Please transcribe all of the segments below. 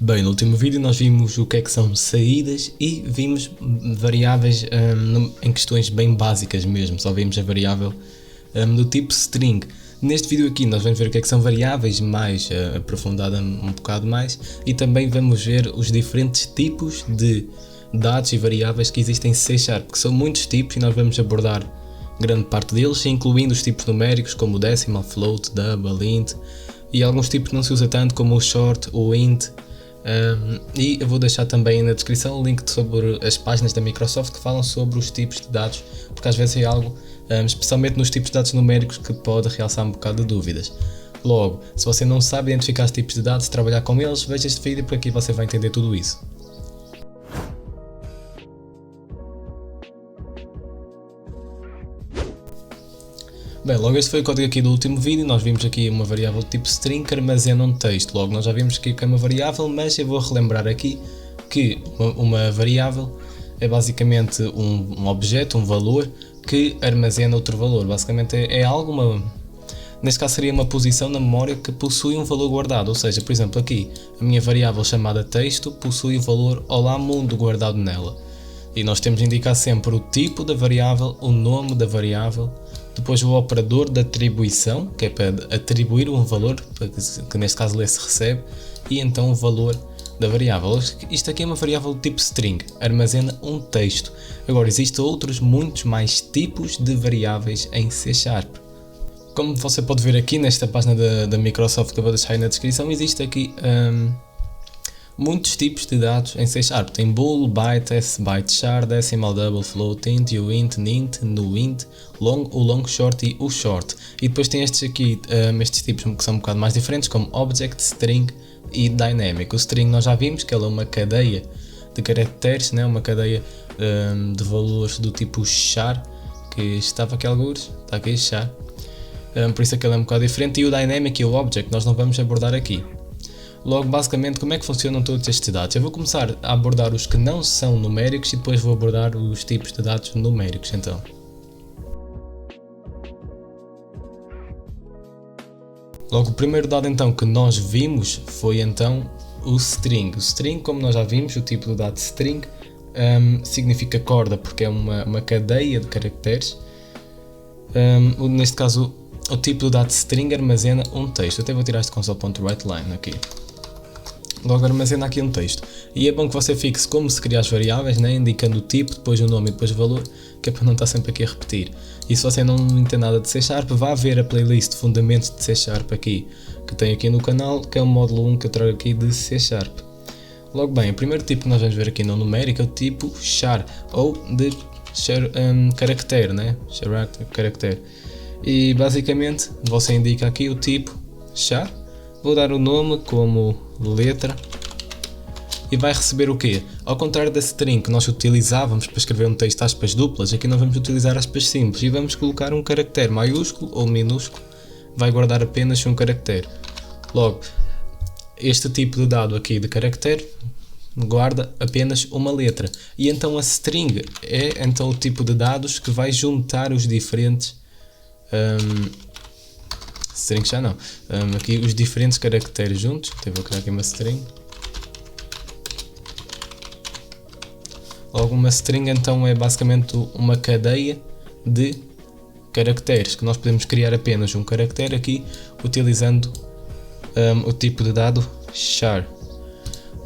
Bem, no último vídeo nós vimos o que é que são saídas e vimos variáveis em questões bem básicas mesmo, só vimos a variável do tipo string. Neste vídeo aqui nós vamos ver o que é que são variáveis mais aprofundada um bocado mais e também vamos ver os diferentes tipos de dados e variáveis que existem em C#, que são muitos tipos e nós vamos abordar grande parte deles, incluindo os tipos numéricos como o decimal, float, double, int e alguns tipos que não se usa tanto como o short, o int. E eu vou deixar também na descrição o link sobre as páginas da Microsoft que falam sobre os tipos de dados, porque às vezes é algo, especialmente nos tipos de dados numéricos, que pode realçar um bocado de dúvidas. Logo, se você não sabe identificar os tipos de dados e trabalhar com eles, veja este vídeo porque aqui você vai entender tudo isso. Bem, logo este foi o código aqui do último vídeo. Nós vimos aqui uma variável tipo string que armazena um texto. Logo nós já vimos aqui que é uma variável, mas eu vou relembrar aqui que uma variável é basicamente um objeto, um valor que armazena outro valor. Basicamente é algo, neste caso seria uma posição na memória que possui um valor guardado. Ou seja, por exemplo aqui a minha variável chamada texto possui o valor olá mundo guardado nela. E nós temos de indicar sempre o tipo da variável, o nome da variável, depois o operador de atribuição, que é para atribuir um valor, que neste caso lê se recebe, e então o valor da variável. Isto aqui é uma variável do tipo string, armazena um texto. Agora existem outros muitos mais tipos de variáveis em C#. Como você pode ver aqui nesta página da Microsoft que eu vou deixar aí na descrição, existe aqui muitos tipos de dados em C#. Tem bool, byte, sbyte, char, decimal, double, float, int, uint, nint, nuint, long, o long, short e o short. E depois tem estes aqui, estes tipos que são um bocado mais diferentes, como object, string e dynamic. O string nós já vimos que ele é uma cadeia de caracteres, né? Uma cadeia de valores do tipo char, que estava aqui alguns, está aqui char. Por isso é que ele é um bocado diferente. E o dynamic e o object nós não vamos abordar aqui. Logo, basicamente, como é que funcionam todos estes dados? Eu vou começar a abordar os que não são numéricos e depois vou abordar os tipos de dados numéricos, então. Logo, o primeiro dado então que nós vimos foi então o string. O string, como nós já vimos, o tipo de dado string significa corda porque é uma cadeia de caracteres. Neste caso, o tipo de dado string armazena um texto. Eu até vou tirar este console.writeLine aqui. Logo armazena aqui um texto. E é bom que você fixe como se cria as variáveis, né? Indicando o tipo, depois o nome e depois o valor, que é para não estar sempre aqui a repetir. E se você não entende nada de C#, vá ver a playlist de fundamentos de C# aqui, que tem aqui no canal, que é o módulo 1 que eu trago aqui de C#. Logo bem, o primeiro tipo que nós vamos ver aqui no numérico é o tipo char, ou de caractere, né? Caractere. E basicamente você indica aqui o tipo char, vou dar o nome como letra e vai receber o quê? Ao contrário da string que nós utilizávamos para escrever um texto aspas duplas, aqui nós vamos utilizar aspas simples e vamos colocar um caractere maiúsculo ou minúsculo, vai guardar apenas um caractere. Logo, este tipo de dado aqui de caractere guarda apenas uma letra e então a string é então o tipo de dados que vai juntar os diferentes string já não, aqui os diferentes caracteres juntos. Até vou criar aqui uma string. Logo uma string então é basicamente uma cadeia de caracteres que nós podemos criar apenas um caractere aqui utilizando o tipo de dado char.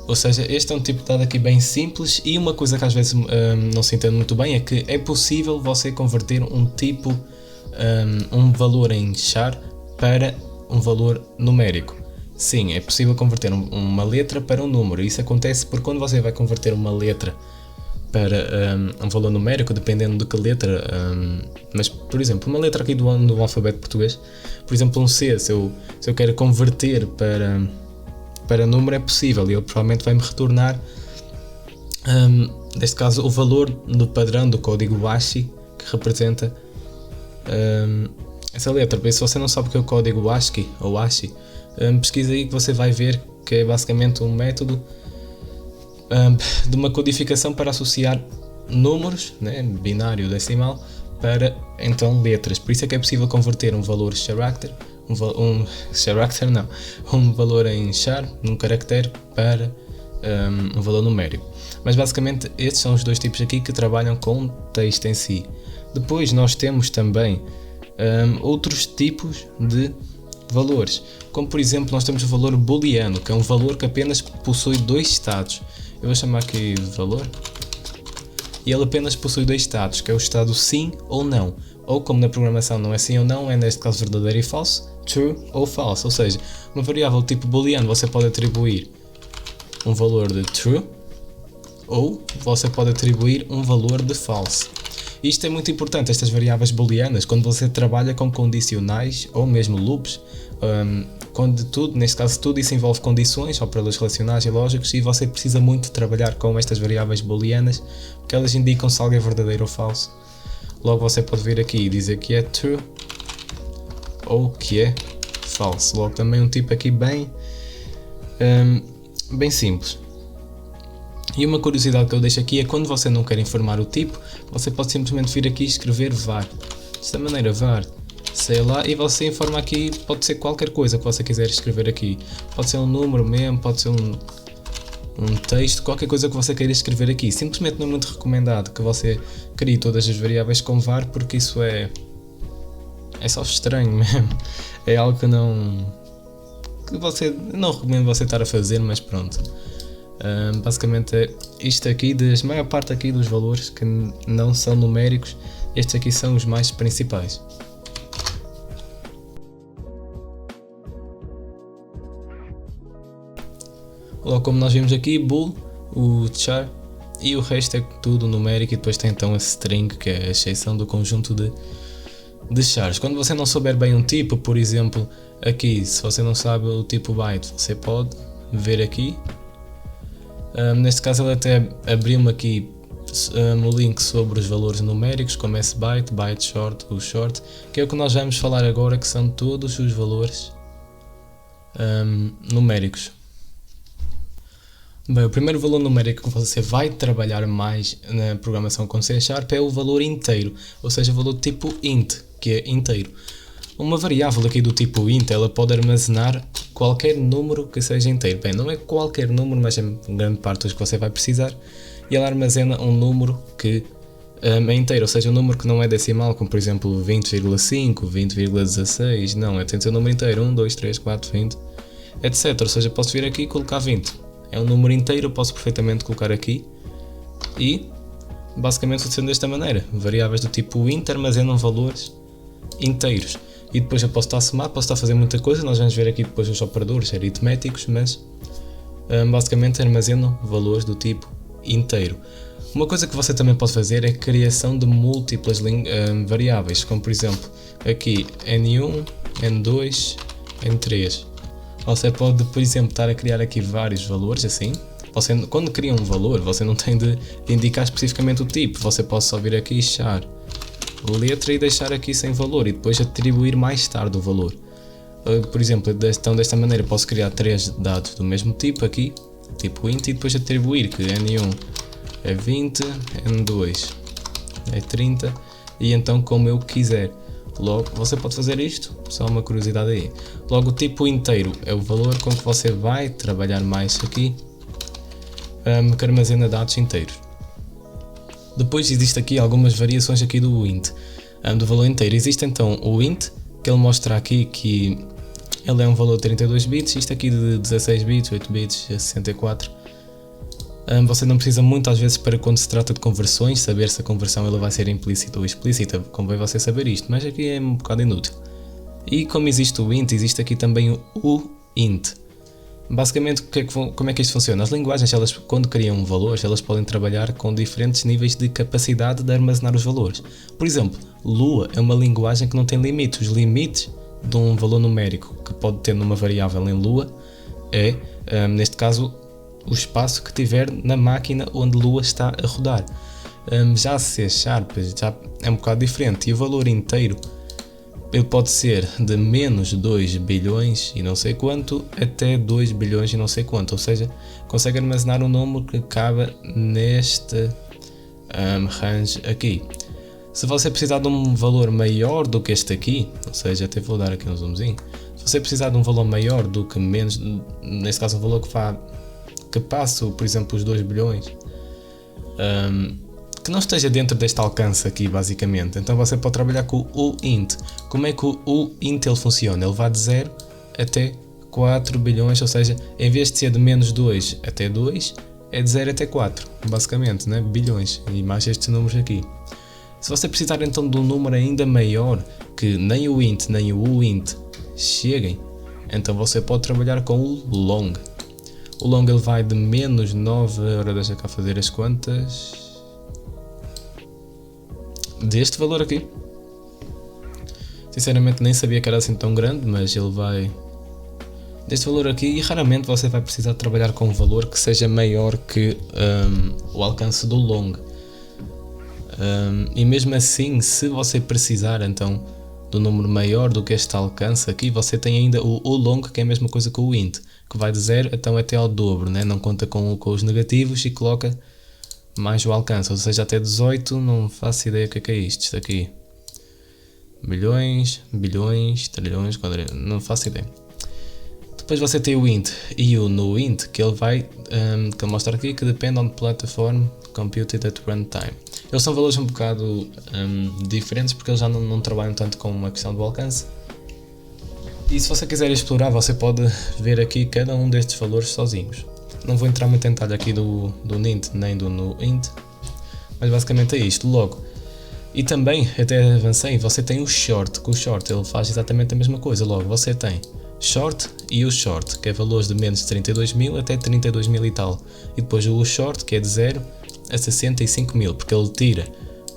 Ou seja, este é um tipo de dado aqui bem simples e uma coisa que às vezes não se entende muito bem é que é possível você converter um tipo um valor em char para um valor numérico. Sim, é possível converter uma letra para um número. Isso acontece porque quando você vai converter uma letra para um valor numérico, dependendo de que letra, mas por exemplo, uma letra aqui do alfabeto português, por exemplo um C, se eu quero converter para número é possível e ele provavelmente vai me retornar, neste caso, o valor do padrão do código ASCII que representa essa letra. Por isso, se você não sabe o que é o código ASCII ou ASCII, pesquisa aí que você vai ver que é basicamente um método de uma codificação para associar números, né, binário decimal, para então letras. Por isso é que é possível converter um valor character, character não, um valor em char, num caractere para um valor numérico. Mas basicamente estes são os dois tipos aqui que trabalham com texto em si. Depois nós temos também outros tipos de valores, como por exemplo nós temos o valor booleano, que é um valor que apenas possui dois estados. Eu vou chamar aqui de valor, e ele apenas possui dois estados, que é o estado sim ou não, ou como na programação não é sim ou não, é neste caso verdadeiro e falso, true ou false. Ou seja, uma variável tipo booleano você pode atribuir um valor de true ou você pode atribuir um valor de false. Isto é muito importante, estas variáveis booleanas, quando você trabalha com condicionais ou mesmo loops, quando tudo, neste caso tudo isso envolve condições, operadores relacionais e lógicos, e você precisa muito trabalhar com estas variáveis booleanas, porque elas indicam se algo é verdadeiro ou falso. Logo você pode vir aqui e dizer que é true ou que é false. Logo também um tipo aqui bem simples. E uma curiosidade que eu deixo aqui é quando você não quer informar o tipo, você pode simplesmente vir aqui e escrever var. Desta maneira, var, sei lá, e você informa aqui, pode ser qualquer coisa que você quiser escrever aqui. Pode ser um número mesmo, pode ser um texto, qualquer coisa que você queira escrever aqui. Simplesmente não é muito recomendado que você crie todas as variáveis com var, porque isso é só estranho mesmo. É algo que não recomendo você estar a fazer, mas pronto. Basicamente é isto aqui, a maior parte aqui dos valores que não são numéricos, estes aqui são os mais principais. Logo, como nós vimos aqui, bool, o char e o resto é tudo numérico, e depois tem então a string, que é a exceção do conjunto de chars. Quando você não souber bem um tipo, por exemplo, aqui, se você não sabe o tipo byte, você pode ver aqui. Neste caso ele até abriu-me aqui o link sobre os valores numéricos, como byte, byte short, o short, que é o que nós vamos falar agora, que são todos os valores numéricos. Bem, o primeiro valor numérico que você vai trabalhar mais na programação com C# é o valor inteiro, ou seja, o valor tipo int, que é inteiro. Uma variável aqui do tipo int, ela pode armazenar qualquer número que seja inteiro. Bem, não é qualquer número, mas é grande parte dos que você vai precisar. E ela armazena um número que é inteiro, ou seja, um número que não é decimal, como por exemplo 20,5, 20,16, não, tem de ser um número inteiro, 1, 2, 3, 4, 20, etc. Ou seja, posso vir aqui e colocar 20. É um número inteiro, eu posso perfeitamente colocar aqui. E basicamente funciona desta maneira. Variáveis do tipo int armazenam valores inteiros. E depois eu posso estar a somar, posso estar a fazer muita coisa, nós vamos ver aqui depois os operadores aritméticos, mas basicamente armazenam valores do tipo inteiro. Uma coisa que você também pode fazer é a criação de múltiplas variáveis, como por exemplo aqui n1, n2, n3. Você pode, por exemplo, estar a criar aqui vários valores assim. Você, quando cria um valor, você não tem de indicar especificamente o tipo, você pode só vir aqui e char letra e deixar aqui sem valor e depois atribuir mais tarde o valor. Por exemplo, então desta maneira posso criar três dados do mesmo tipo aqui, tipo int, e depois atribuir que n1 é 20, n2 é 30 e então como eu quiser. Logo, você pode fazer isto, só uma curiosidade aí. Logo, o tipo inteiro é o valor com que você vai trabalhar mais aqui, que armazena dados inteiros. Depois existe aqui algumas variações aqui do int, do valor inteiro. Existe então o int, que ele mostra aqui que ele é um valor de 32 bits, isto aqui de 16 bits, 8 bits, 64. Você não precisa muito às vezes para quando se trata de conversões, saber se a conversão ela vai ser implícita ou explícita, convém você saber isto, mas aqui é um bocado inútil. E como existe o int, existe aqui também o int. Basicamente, como é que isto funciona? As linguagens, elas, quando criam valores, elas podem trabalhar com diferentes níveis de capacidade de armazenar os valores. Por exemplo, Lua é uma linguagem que não tem limites. Os limites de um valor numérico que pode ter numa variável em Lua é, neste caso, o espaço que tiver na máquina onde Lua está a rodar. Já C# já é um bocado diferente, e o valor inteiro ele pode ser de menos 2 bilhões e não sei quanto até 2 bilhões e não sei quanto, ou seja, consegue armazenar um número que cabe neste range aqui. Se você precisar de um valor maior do que este aqui, ou seja, até vou dar aqui um zoomzinho, você precisar de um valor maior do que menos, neste caso um valor que passe, por exemplo, os 2 bilhões, que não esteja dentro deste alcance aqui, basicamente, então você pode trabalhar com o int. Como é que o int ele funciona? Ele vai de 0 até 4 bilhões, ou seja, em vez de ser de menos 2 até 2, é de 0 até 4, basicamente, né? Bilhões, e mais estes números aqui. Se você precisar então de um número ainda maior, que nem o int nem o uint cheguem, então você pode trabalhar com o long. O long ele vai de menos 9, agora deixa cá fazer as contas, deste valor aqui. Sinceramente nem sabia que era assim tão grande, mas ele vai deste valor aqui, e raramente você vai precisar trabalhar com um valor que seja maior que o alcance do long. E mesmo assim, se você precisar então do número maior do que este alcance aqui, você tem ainda o long, que é a mesma coisa que o int, que vai de 0 então até ao dobro, né? Não conta com os negativos e coloca mais o alcance, ou seja, até 18, não faço ideia o que é isto aqui. Bilhões, bilhões, trilhões, quadrilhões, não faço ideia. Depois você tem o int e o no int, que ele vai, que ele mostra aqui, que depende on platform computed at runtime. Eles são valores um bocado diferentes, porque eles já não trabalham tanto com uma questão do alcance. E se você quiser explorar, você pode ver aqui cada um destes valores sozinhos. Não vou entrar muito em detalhe aqui do int nem do no int, mas basicamente é isto. Logo, e também até avancei, você tem o short, que o short ele faz exatamente a mesma coisa. Logo, você tem short e o short, que é valores de menos de 32.000 até 32.000 e tal, e depois o short, que é de 0 a 65.000, porque ele tira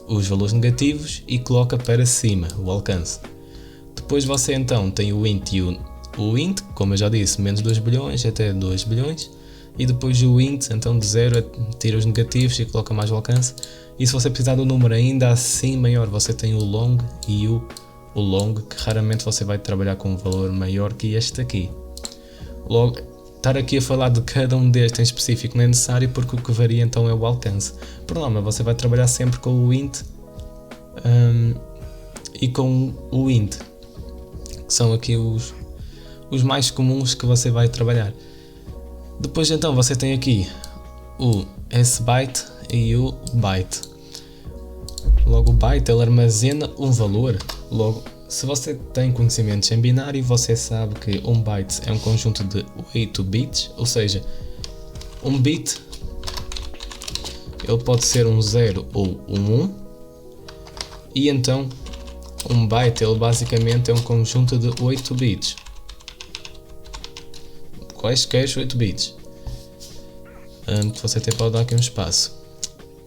os valores negativos e coloca para cima o alcance. Depois você então tem o int e o int, como eu já disse, menos 2 bilhões até 2 bilhões, e depois o int, então de 0 tira os negativos e coloca mais o alcance. E se você precisar do número ainda assim maior, você tem o long e o long, que raramente você vai trabalhar com um valor maior que este aqui. Logo, estar aqui a falar de cada um destes em específico não é necessário, porque o que varia então é o alcance. Por norma, você vai trabalhar sempre com o int e com o int, que são aqui os mais comuns que você vai trabalhar. Depois então você tem aqui o sbyte e o byte. Logo, o byte ele armazena um valor. Logo, se você tem conhecimentos em binário, você sabe que um byte é um conjunto de 8 bits, ou seja, um bit ele pode ser um 0 ou um 1, e então um byte ele basicamente é um conjunto de 8 bits, quaisquer 8 bits, que você até pode dar aqui um espaço,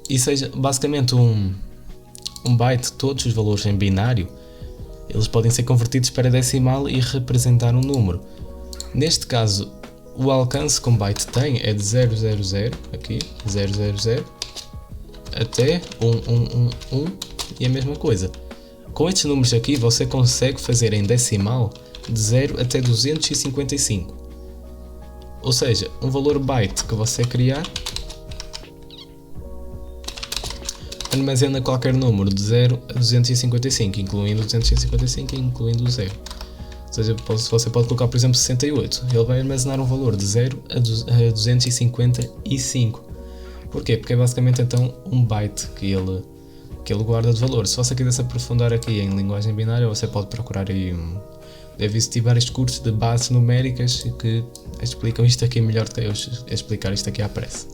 e seja basicamente um byte, todos os valores em binário eles podem ser convertidos para decimal e representar um número. Neste caso, o alcance que um byte tem é de 000, aqui, 000, até 1, e a mesma coisa. Com estes números aqui, você consegue fazer em decimal de 0 até 255. Ou seja, um valor byte que você criar armazena qualquer número de 0 a 255, incluindo 255 e incluindo o 0. Ou seja, você pode colocar, por exemplo, 68. Ele vai armazenar um valor de 0 a 255. Porquê? Porque é basicamente então um byte que ele guarda de valor. Se você quiser se aprofundar aqui em linguagem binária, você pode procurar aí deve existir vários cursos de bases numéricas que explicam isto aqui melhor do que eu explicar isto aqui à pressa.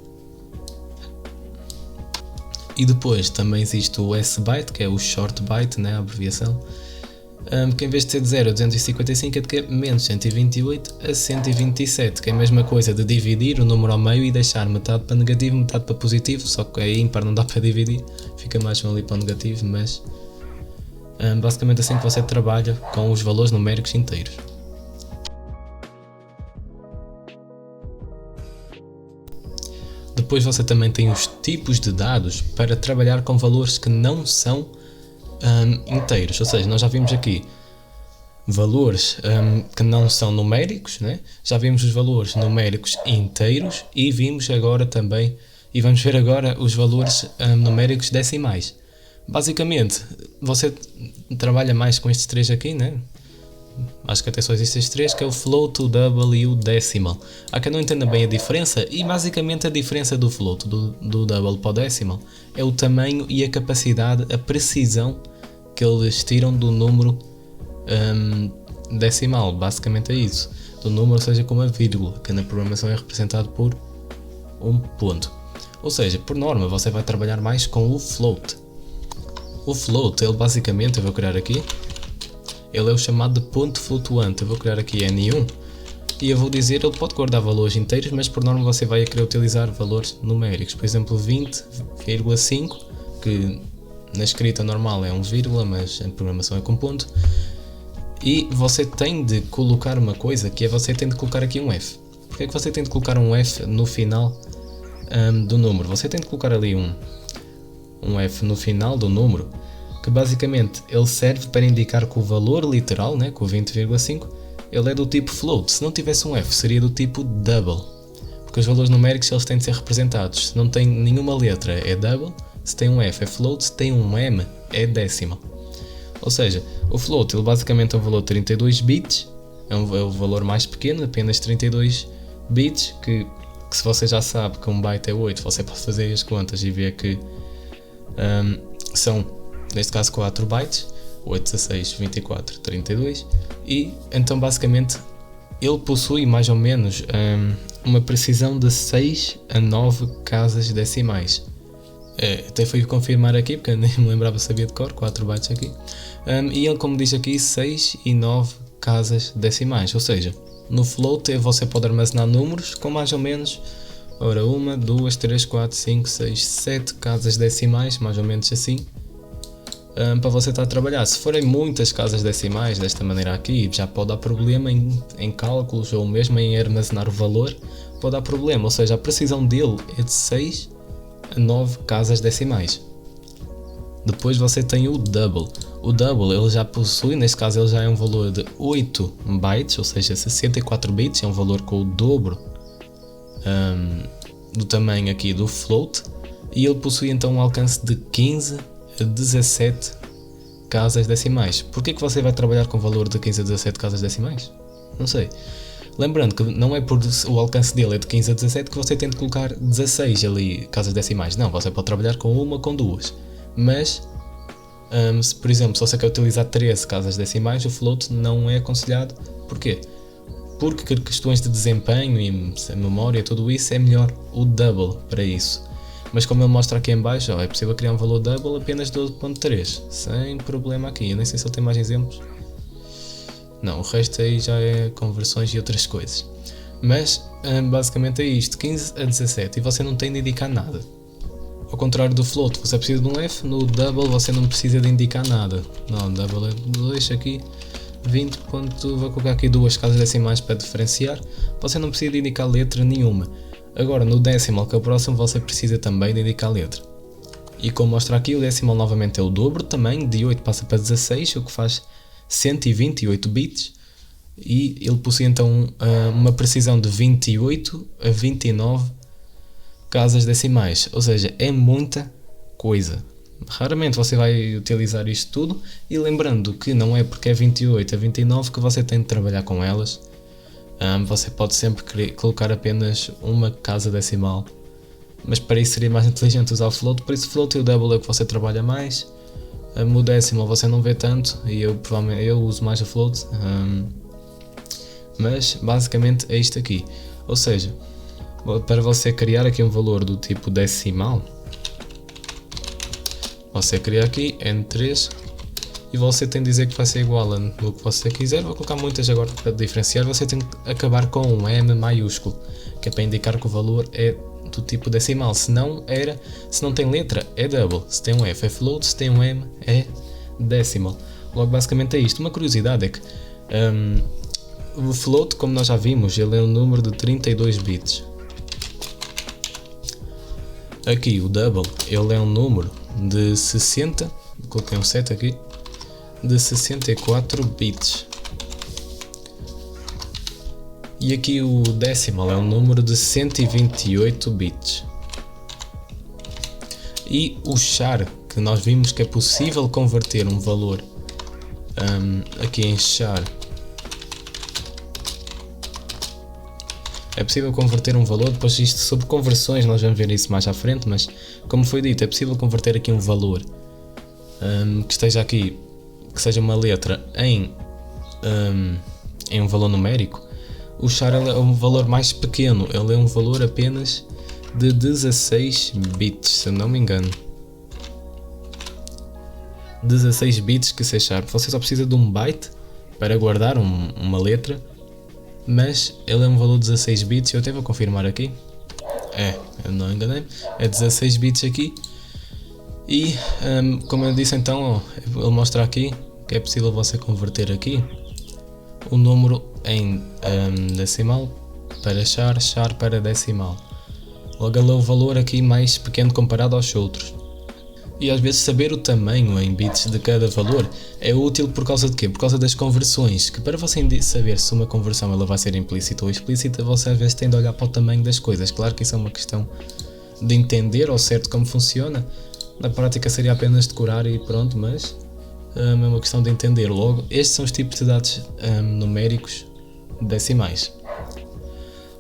E depois também existe o S-byte, que é o short byte, né, a abreviação, que em vez de ser de 0 a 255 é de menos 128 a 127, que é a mesma coisa de dividir o número ao meio e deixar metade para negativo, metade para positivo, só que é ímpar, não dá para dividir, fica mais um ali para o negativo, mas basicamente assim que você trabalha com os valores numéricos inteiros. Depois você também tem os tipos de dados para trabalhar com valores que não são inteiros, ou seja, nós já vimos aqui valores que não são numéricos, né? Já vimos os valores numéricos inteiros e vimos agora também, e vamos ver agora os valores numéricos decimais. Basicamente, você trabalha mais com estes três aqui, né? acho que até só existem estes três, que é o float, o double e o decimal. Há quem não entenda bem a diferença, e basicamente a diferença do float, do double para o decimal, é o tamanho e a capacidade, a precisão que eles tiram do número decimal. Basicamente é isso, do número, seja com uma vírgula, que na programação é representado por um ponto. Ou seja, por norma você vai trabalhar mais com o float. O float, ele basicamente, eu vou criar aqui, ele é o chamado de ponto flutuante. Eu vou criar aqui N1 e eu vou dizer, ele pode guardar valores inteiros, mas por norma você vai querer utilizar valores numéricos. Por exemplo, 20,5, que na escrita normal é um vírgula, mas em programação é com ponto. E você tem de colocar uma coisa, que é você tem de colocar aqui um F. Porque é que você tem de colocar um F no final do número? Você tem de colocar ali um F no final do número, que basicamente ele serve para indicar que o valor literal, né, com o 20,5, ele é do tipo float. Se não tivesse um F, seria do tipo double, porque os valores numéricos eles têm de ser representados. Se não tem nenhuma letra é double, se tem um F é float, se tem um M é decimal. Ou seja, o float ele basicamente é um valor de 32 bits, é o valor mais pequeno, apenas 32 bits, que se você já sabe que um byte é 8, você pode fazer as contas e ver que são, neste caso, 4 bytes, 8, 16, 24, 32, e então basicamente ele possui mais ou menos uma precisão de 6 a 9 casas decimais. Até fui confirmar aqui, porque eu nem me lembrava, sabia de cor, 4 bytes aqui, e ele, como diz aqui, 6 e 9 casas decimais, ou seja, no float você pode armazenar números com mais ou menos, ora, 1, 2, 3, 4, 5, 6, 7 casas decimais, mais ou menos assim, para você estar a trabalhar. Se forem muitas casas decimais desta maneira aqui, já pode dar problema em cálculos ou mesmo em armazenar o valor, pode dar problema, ou seja, a precisão dele é de 6 a 9 casas decimais. Depois você tem o double. O double ele já possui, neste caso ele já é um valor de 8 bytes, ou seja, 64 bits, é um valor com o dobro do tamanho aqui do float, e ele possui então um alcance de 15 a 17 casas decimais. Porquê que você vai trabalhar com valor de 15 a 17 casas decimais? Não sei. Lembrando que não é por o alcance dele é de 15 a 17 que você tem de colocar 16 ali casas decimais. Não, você pode trabalhar com uma, com duas. Mas, se, por exemplo, se você quer utilizar 13 casas decimais, o float não é aconselhado. Porquê? Porque questões de desempenho e memória, tudo isso, é melhor o double para isso. Mas como ele mostra aqui em baixo, é possível criar um valor double apenas 12.3, sem problema aqui. Eu nem sei se ele tem mais exemplos. Não, o resto aí já é conversões e outras coisas. Mas basicamente é isto, 15 a 17, e você não tem de indicar nada. Ao contrário do float, você precisa de um F, no double você não precisa de indicar nada. Não, double é 2 aqui, 20. Vou colocar aqui duas casas decimais para diferenciar. Você não precisa de indicar letra nenhuma. Agora no decimal, que é o próximo, você precisa também de indicar letra. E como mostra aqui, o decimal novamente é o dobro também, de 8 passa para 16, o que faz 128 bits, e ele possui então uma precisão de 28 a 29 casas decimais, ou seja, é muita coisa. Raramente você vai utilizar isto tudo, e lembrando que não é porque é 28 a 29 que você tem de trabalhar com elas. Você pode sempre colocar apenas uma casa decimal, mas para isso seria mais inteligente usar o float. Por isso o float e o double é o que você trabalha mais. O decimal você não vê tanto, e provavelmente eu uso mais o float, mas basicamente é isto aqui. Ou seja, para você criar aqui um valor do tipo decimal, você cria aqui N3 e você tem de dizer que vai ser igual a no que você quiser. Vou colocar muitas agora para diferenciar. Você tem que acabar com um M maiúsculo, que é para indicar que o valor é do tipo decimal. Se não tem letra é double, se tem um F é float, se tem um M é decimal. Logo basicamente é isto. Uma curiosidade é que o float, como nós já vimos, ele é um número de 32 bits. Aqui o double, ele é um número de 60, coloquei um 7 aqui, de 64 bits. E aqui o decimal é um número de 128 bits. E o char, que nós vimos que é possível converter um valor aqui em char É possível converter um valor, depois isto sobre conversões nós vamos ver isso mais à frente, mas como foi dito, é possível converter aqui um valor que esteja aqui, que seja uma letra em um valor numérico. O char é um valor mais pequeno, ele é um valor apenas de 16 bits, se eu não me engano. 16 bits que C#. Você só precisa de um byte para guardar uma letra, mas ele é um valor de 16 bits. Eu até vou confirmar aqui. Eu não enganei, é 16 bits aqui. E como eu disse, então ele mostra aqui que é possível você converter aqui o número em decimal para char, char para decimal. Logo ele é o valor aqui mais pequeno comparado aos outros. E às vezes saber o tamanho em bits de cada valor é útil por causa de quê? Por causa das conversões, que para você saber se uma conversão ela vai ser implícita ou explícita, você às vezes tem de olhar para o tamanho das coisas. Claro que isso é uma questão de entender ao certo como funciona, na prática seria apenas decorar e pronto, mas é uma questão de entender. Logo, estes são os tipos de dados numéricos decimais.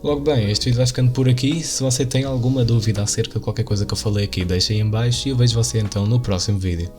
Logo bem, este vídeo vai ficando por aqui. Se você tem alguma dúvida acerca de qualquer coisa que eu falei aqui, deixa aí em baixo e eu vejo você então no próximo vídeo.